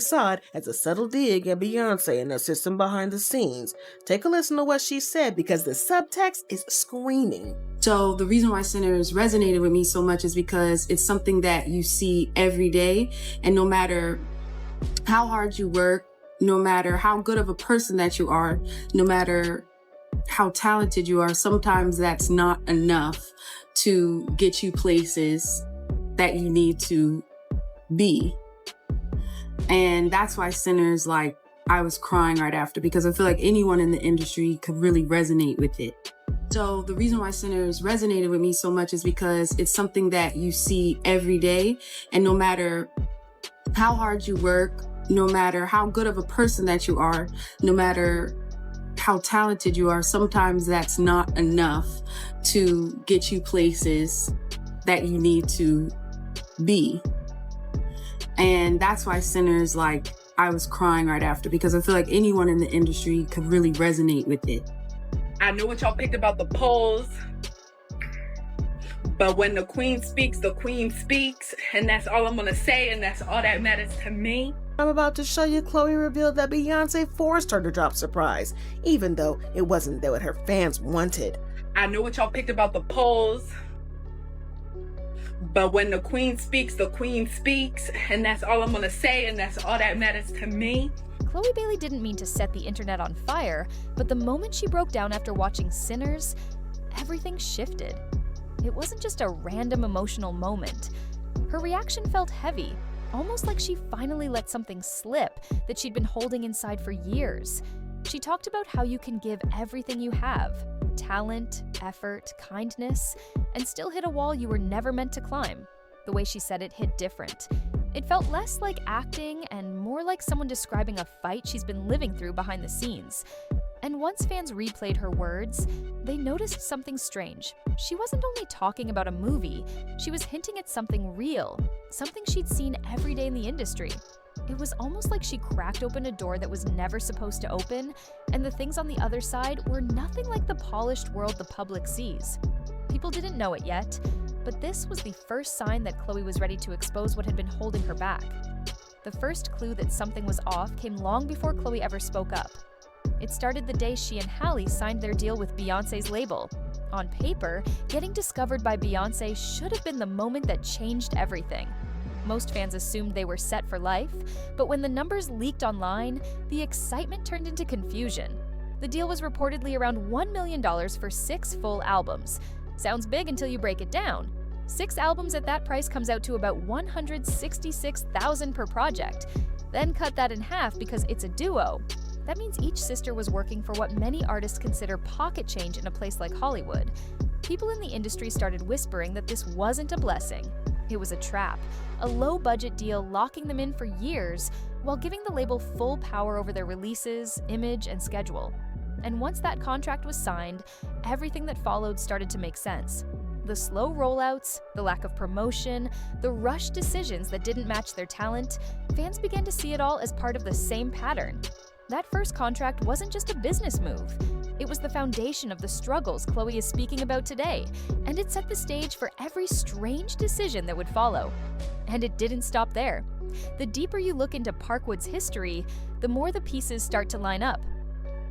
saw it as a subtle dig at Beyonce and her system behind the scenes. Take a listen to what she said because the subtext is screaming. So the reason why Sinners resonated with me so much is because it's something that you see every day, and no matter how hard you work, no matter how good of a person that you are, no matter how talented you are, sometimes that's not enough to get you places that you need to be. And that's why Sinners, I was crying right after, because I feel like anyone in the industry could really resonate with it. So the reason why Sinners resonated with me so much is because it's something that you see every day, and no matter how hard you work, no matter how good of a person that you are, no matter how talented you are, sometimes that's not enough to get you places that you need to be. And that's why Sinners, I was crying right after, because I feel like anyone in the industry could really resonate with it. I know what y'all picked about the polls, but when the queen speaks, and that's all I'm gonna say, and that's all that matters to me. I'm about to show you Chloe revealed that Beyonce forced her to drop Surprise, even though it wasn't what her fans wanted. I know what y'all picked about the polls, but when the queen speaks, and that's all I'm gonna say, and that's all that matters to me. Chloe Bailey didn't mean to set the internet on fire, but the moment she broke down after watching Sinners, everything shifted. It wasn't just a random emotional moment. Her reaction felt heavy, almost like she finally let something slip that she'd been holding inside for years. She talked about how you can give everything you have, talent, effort, kindness, and still hit a wall you were never meant to climb. The way she said it hit different. It felt less like acting and more like someone describing a fight she's been living through behind the scenes. And once fans replayed her words, they noticed something strange. She wasn't only talking about a movie, she was hinting at something real, something she'd seen every day in the industry. It was almost like she cracked open a door that was never supposed to open, and the things on the other side were nothing like the polished world the public sees. People didn't know it yet, but this was the first sign that Chloe was ready to expose what had been holding her back. The first clue that something was off came long before Chloe ever spoke up. It started the day she and Halle signed their deal with Beyonce's label. On paper, getting discovered by Beyonce should have been the moment that changed everything. Most fans assumed they were set for life, but when the numbers leaked online, the excitement turned into confusion. The deal was reportedly around $1 million for 6 full albums. Sounds big until you break it down. 6 albums at that price comes out to about $166,000 per project. Then cut that in half because it's a duo. That means each sister was working for what many artists consider pocket change in a place like Hollywood. People in the industry started whispering that this wasn't a blessing. It was a trap, a low-budget deal locking them in for years while giving the label full power over their releases, image, and schedule. And once that contract was signed, everything that followed started to make sense. The slow rollouts, the lack of promotion, the rushed decisions that didn't match their talent, fans began to see it all as part of the same pattern. That first contract wasn't just a business move. It was the foundation of the struggles Chloe is speaking about today, and it set the stage for every strange decision that would follow. And it didn't stop there. The deeper you look into Parkwood's history, the more the pieces start to line up.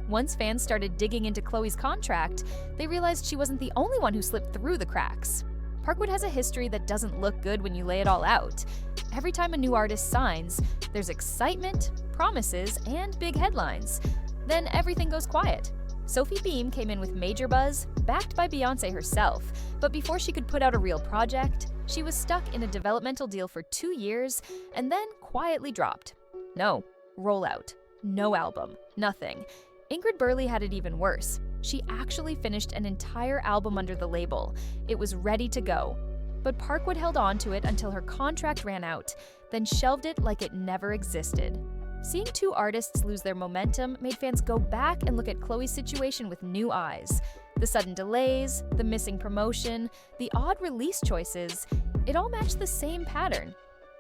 Once fans started digging into Chloe's contract, they realized she wasn't the only one who slipped through the cracks. Parkwood has a history that doesn't look good when you lay it all out. Every time a new artist signs, there's excitement, promises, and big headlines. Then everything goes quiet. Sophie Beam came in with major buzz, backed by Beyonce herself, but before she could put out a real project, she was stuck in a developmental deal for 2 years and then quietly dropped. No rollout, no album, nothing. Ingrid Burley had it even worse. She actually finished an entire album under the label. It was ready to go. But Parkwood held on to it until her contract ran out, then shelved it like it never existed. Seeing 2 artists lose their momentum made fans go back and look at Chloe's situation with new eyes. The sudden delays, the missing promotion, the odd release choices, it all matched the same pattern.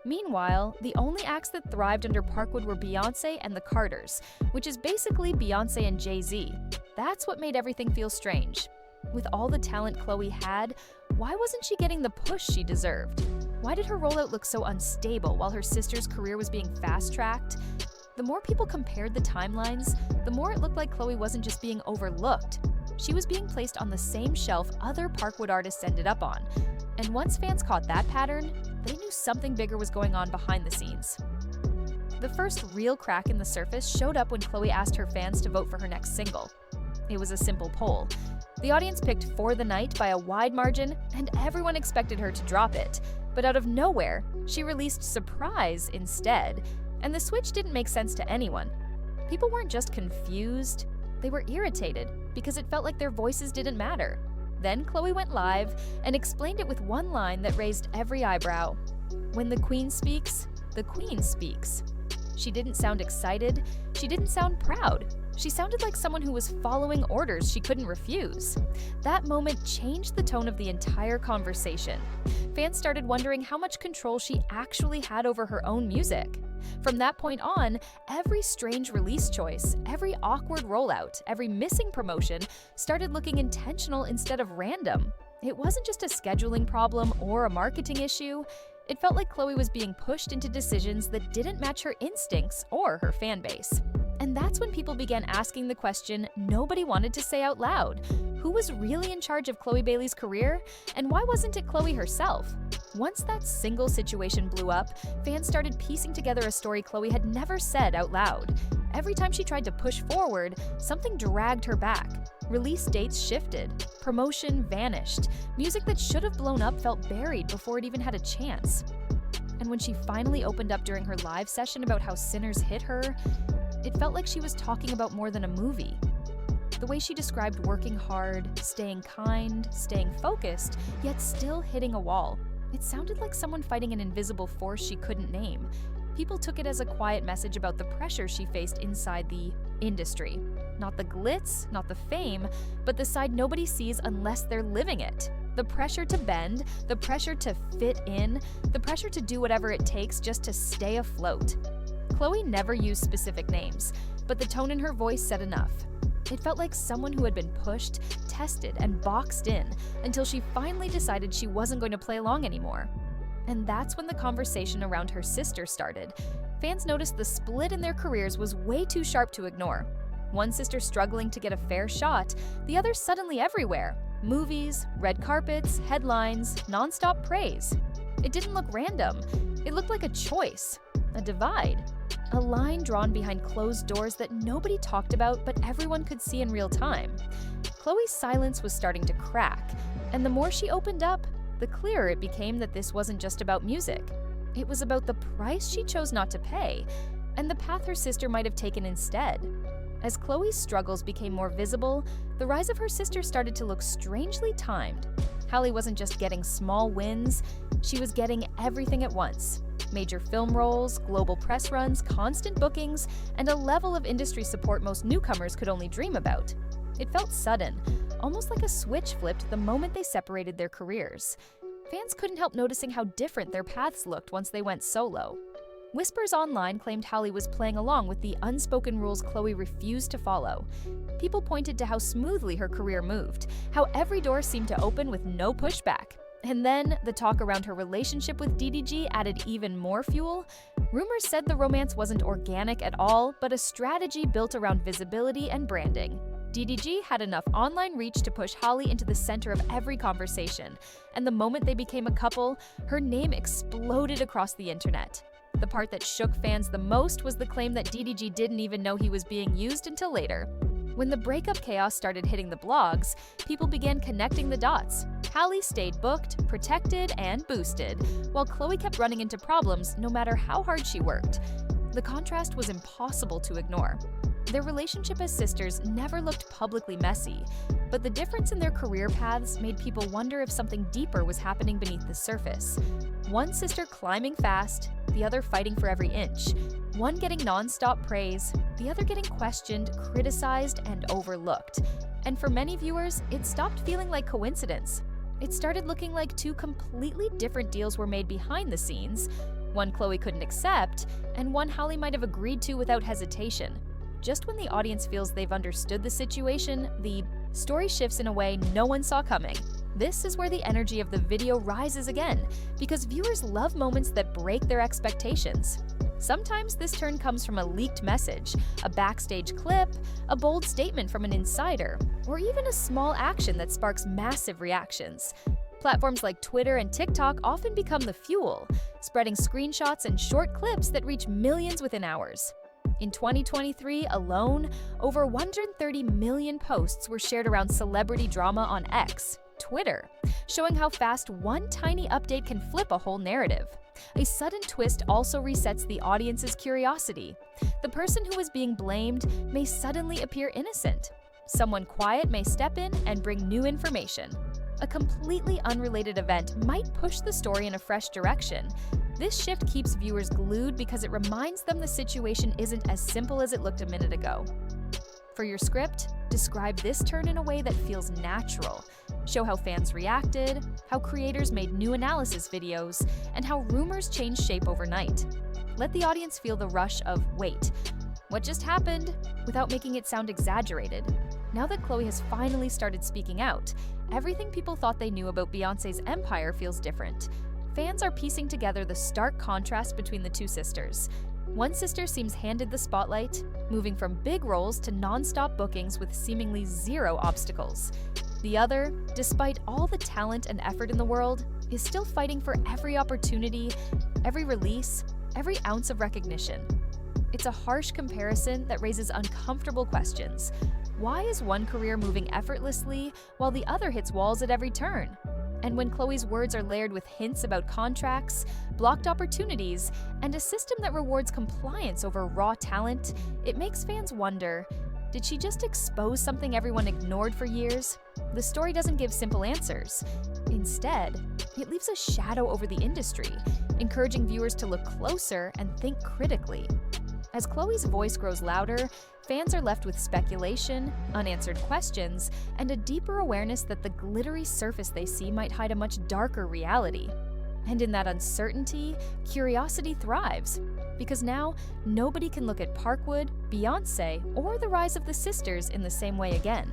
Meanwhile, the only acts that thrived under Parkwood were Beyonce and the Carters, which is basically Beyonce and Jay-Z. That's what made everything feel strange. With all the talent Chloe had, why wasn't she getting the push she deserved? Why did her rollout look so unstable while her sister's career was being fast-tracked? The more people compared the timelines, the more it looked like Chloe wasn't just being overlooked. She was being placed on the same shelf other Parkwood artists ended up on. And once fans caught that pattern, they knew something bigger was going on behind the scenes. The first real crack in the surface showed up when Chloe asked her fans to vote for her next single. It was a simple poll. The audience picked For the Night by a wide margin, and everyone expected her to drop it. But out of nowhere, she released Surprise instead, and the switch didn't make sense to anyone. People weren't just confused, they were irritated because it felt like their voices didn't matter. Then Chloe went live and explained it with one line that raised every eyebrow. When the Queen speaks, the Queen speaks. She didn't sound excited, she didn't sound proud. She sounded like someone who was following orders she couldn't refuse. That moment changed the tone of the entire conversation. Fans started wondering how much control she actually had over her own music. From that point on, every strange release choice, every awkward rollout, every missing promotion started looking intentional instead of random. It wasn't just a scheduling problem or a marketing issue. It felt like Chloe was being pushed into decisions that didn't match her instincts or her fan base. And that's when people began asking the question nobody wanted to say out loud. Who was really in charge of Chloe Bailey's career? And why wasn't it Chloe herself? Once that single situation blew up, fans started piecing together a story Chloe had never said out loud. Every time she tried to push forward, something dragged her back. Release dates shifted. Promotion vanished. Music that should have blown up felt buried before it even had a chance. And when she finally opened up during her live session about how Sinners hit her, it felt like she was talking about more than a movie. The way she described working hard, staying kind, staying focused, yet still hitting a wall. It sounded like someone fighting an invisible force she couldn't name. People took it as a quiet message about the pressure she faced inside the industry. Not the glitz, not the fame, but the side nobody sees unless they're living it. The pressure to bend, the pressure to fit in, the pressure to do whatever it takes just to stay afloat. Chloe never used specific names, but the tone in her voice said enough. It felt like someone who had been pushed, tested, and boxed in until she finally decided she wasn't going to play along anymore. And that's when the conversation around her sister started. Fans noticed the split in their careers was way too sharp to ignore. One sister struggling to get a fair shot, the other suddenly everywhere. Movies, red carpets, headlines, nonstop praise. It didn't look random. It looked like a choice, a divide. A line drawn behind closed doors that nobody talked about but everyone could see in real time. Chloe's silence was starting to crack, and the more she opened up, the clearer it became that this wasn't just about music. It was about the price she chose not to pay, and the path her sister might have taken instead. As Chloe's struggles became more visible, the rise of her sister started to look strangely timed. Halle wasn't just getting small wins, she was getting everything at once. Major film roles, global press runs, constant bookings, and a level of industry support most newcomers could only dream about. It felt sudden, almost like a switch flipped the moment they separated their careers. Fans couldn't help noticing how different their paths looked once they went solo. Whispers online claimed Halle was playing along with the unspoken rules Chloe refused to follow. People pointed to how smoothly her career moved, how every door seemed to open with no pushback. And then, the talk around her relationship with DDG added even more fuel. Rumors said the romance wasn't organic at all, but a strategy built around visibility and branding. DDG had enough online reach to push Halle into the center of every conversation, and the moment they became a couple, her name exploded across the internet. The part that shook fans the most was the claim that DDG didn't even know he was being used until later. When the breakup chaos started hitting the blogs, people began connecting the dots. Halle stayed booked, protected, and boosted, while Chloe kept running into problems no matter how hard she worked. The contrast was impossible to ignore. Their relationship as sisters never looked publicly messy, but the difference in their career paths made people wonder if something deeper was happening beneath the surface. One sister climbing fast, the other fighting for every inch. One getting non-stop praise, the other getting questioned, criticized, and overlooked. And for many viewers, it stopped feeling like coincidence. It started looking like two completely different deals were made behind the scenes, one Chloe couldn't accept, and one Halle might have agreed to without hesitation. Just when the audience feels they've understood the situation, the story shifts in a way no one saw coming. This is where the energy of the video rises again, because viewers love moments that break their expectations. Sometimes this turn comes from a leaked message, a backstage clip, a bold statement from an insider, or even a small action that sparks massive reactions. Platforms like Twitter and TikTok often become the fuel, spreading screenshots and short clips that reach millions within hours. In 2023 alone, over 130 million posts were shared around celebrity drama on X, Twitter, showing how fast one tiny update can flip a whole narrative. A sudden twist also resets the audience's curiosity. The person who is being blamed may suddenly appear innocent. Someone quiet may step in and bring new information. A completely unrelated event might push the story in a fresh direction. This shift keeps viewers glued because it reminds them the situation isn't as simple as it looked a minute ago. For your script, describe this turn in a way that feels natural. Show how fans reacted, how creators made new analysis videos, and how rumors changed shape overnight. Let the audience feel the rush of, wait, what just happened? Without making it sound exaggerated. Now that Chloe has finally started speaking out, everything people thought they knew about Beyoncé's empire feels different. Fans are piecing together the stark contrast between the two sisters. One sister seems handed the spotlight, moving from big roles to non-stop bookings with seemingly zero obstacles. The other, despite all the talent and effort in the world, is still fighting for every opportunity, every release, every ounce of recognition. It's a harsh comparison that raises uncomfortable questions. Why is one career moving effortlessly while the other hits walls at every turn? And when Chloe's words are layered with hints about contracts, blocked opportunities, and a system that rewards compliance over raw talent, it makes fans wonder, did she just expose something everyone ignored for years? The story doesn't give simple answers. Instead, it leaves a shadow over the industry, encouraging viewers to look closer and think critically. As Chloe's voice grows louder, fans are left with speculation, unanswered questions, and a deeper awareness that the glittery surface they see might hide a much darker reality. And in that uncertainty, curiosity thrives. Because now, nobody can look at Parkwood, Beyoncé, or the rise of the sisters in the same way again.